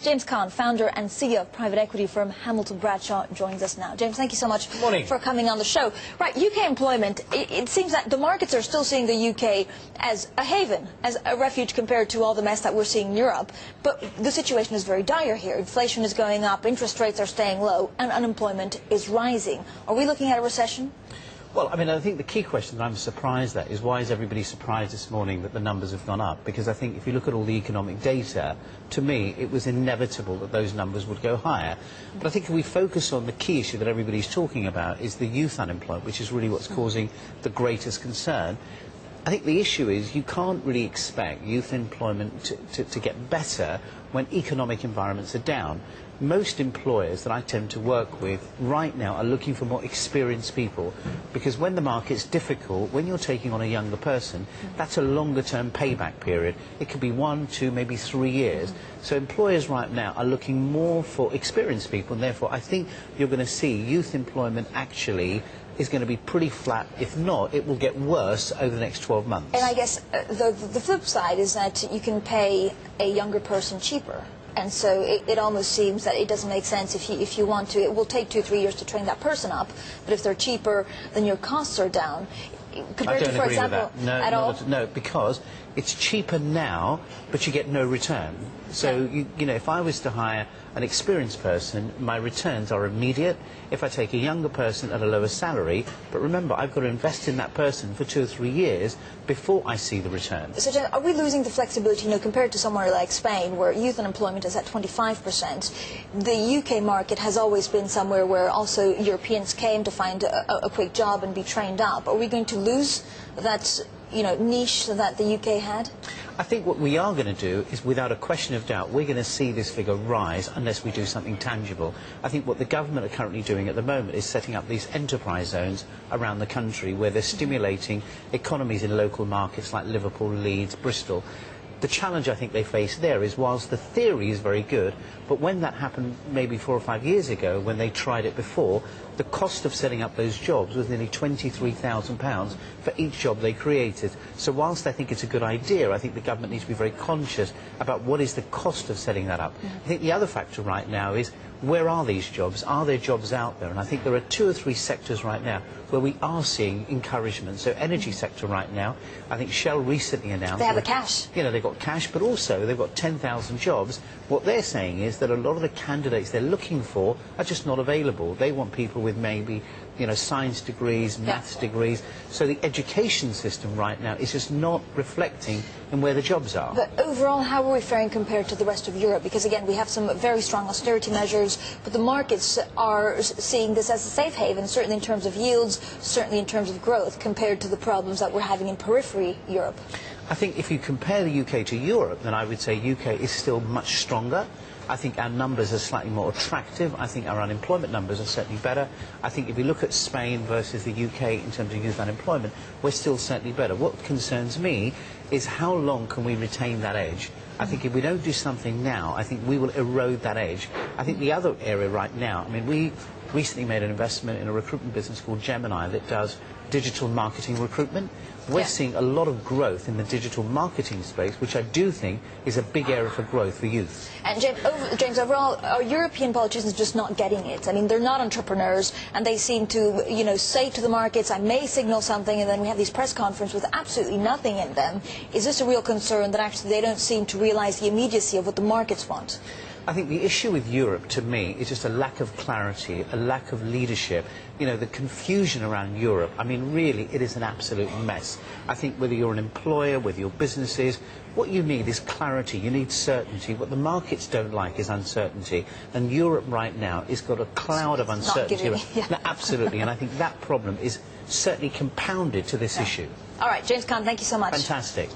James Caan, founder and CEO of private equity firm Hamilton Bradshaw, joins us now. James, thank you so much for coming on the show. Right, UK employment, it seems that the markets are still seeing the UK as a haven, as a refuge compared to all the mess that we're seeing in Europe. But the situation is very dire here. Inflation is going up, interest rates are staying low, and unemployment is rising. Are we looking at a recession? Well, I mean, I think the key question that I'm surprised at is why is everybody surprised this morning that the numbers have gone up? Because I think if you look at all the economic data, to me, it was inevitable that those numbers would go higher. But I think if we focus on the key issue that everybody's talking about is the youth unemployment, which is really what's causing the greatest concern. I think the issue is you can't really expect youth employment to get better when economic environments are down. Most employers that I tend to work with right now are looking for more experienced people, because when the market's difficult, when you're taking on a younger person, that's a longer term payback period. It could be 1, 2, maybe 3 years. So employers right now are looking more for experienced people, and therefore I think you're going to see youth employment actually is going to be pretty flat. If not, it will get worse over the next 12 months. And I guess the flip side is that you can pay a younger person cheaper. And so it almost seems that it doesn't make sense if you want to. It will take 2 or 3 years to train that person up, but if they're cheaper, then your costs are down. Compared to, for example, at all? No, because it's cheaper now, but you get no return. So, you know, if I was to hire an experienced person, my returns are immediate. If I take a younger person at a lower salary, but remember, I've got to invest in that person for 2 or 3 years before I see the return. So, Jen, are we losing the flexibility, you know, compared to somewhere like Spain, where youth unemployment is at 25%? The UK market has always been somewhere where also Europeans came to find a quick job and be trained up. Are we going to lose that, you know, niche that the UK had? I think what we are going to do is, without a question of doubt, we're going to see this figure rise unless we do something tangible. I think what the government are currently doing at the moment is setting up these enterprise zones around the country where they're stimulating economies in local markets like Liverpool, Leeds, Bristol. The challenge I think they face there is, whilst the theory is very good, but when that happened maybe 4 or 5 years ago, when they tried it before, the cost of setting up those jobs was nearly £23,000 for each job they created. So whilst I think it's a good idea, I think the government needs to be very conscious about what is the cost of setting that up. I think the other factor right now is, where are these jobs? Are there jobs out there? And I think there are 2 or 3 sectors right now where we are seeing encouragement. So energy sector right now, I think Shell recently announced... They have the cash. You know, they've got cash, but also they've got 10,000 jobs. What they're saying is that a lot of the candidates they're looking for are just not available. They want people with maybe, you know, science degrees, maths degrees. So the education system right now is just not reflecting in where the jobs are. But overall, how are we faring compared to the rest of Europe? Because again, we have some very strong austerity measures, but the markets are seeing this as a safe haven, certainly in terms of yields, certainly in terms of growth, compared to the problems that we're having in periphery Europe. I think if you compare the UK to Europe, then I would say UK is still much stronger. I think our numbers are slightly more attractive. I think our unemployment numbers are certainly better. I think if we look at Spain versus the UK in terms of youth unemployment, we're still certainly better. What concerns me is how long can we retain that edge? I think if we don't do something now, I think we will erode that edge. I think the other area right now, I mean, we recently made an investment in a recruitment business called Gemini that does digital marketing recruitment. We're seeing a lot of growth in the digital marketing space, which I do think is a big area for growth for youth. And James, overall, are European politicians just not getting it? I mean, they're not entrepreneurs, and they seem to, you know, say to the markets, I may signal something, and then we have these press conferences with absolutely nothing in them. Is this a real concern that actually they don't seem to realize the immediacy of what the markets want? I think the issue with Europe, to me, is just a lack of clarity, a lack of leadership. You know, the confusion around Europe, I mean, really, it is an absolute mess. I think whether you're an employer, whether you're businesses, what you need is clarity, you need certainty. What the markets don't like is uncertainty. And Europe right now has got a cloud of uncertainty. No, absolutely, and I think that problem is certainly compounded to this issue. All right, James Caan, thank you so much. Fantastic.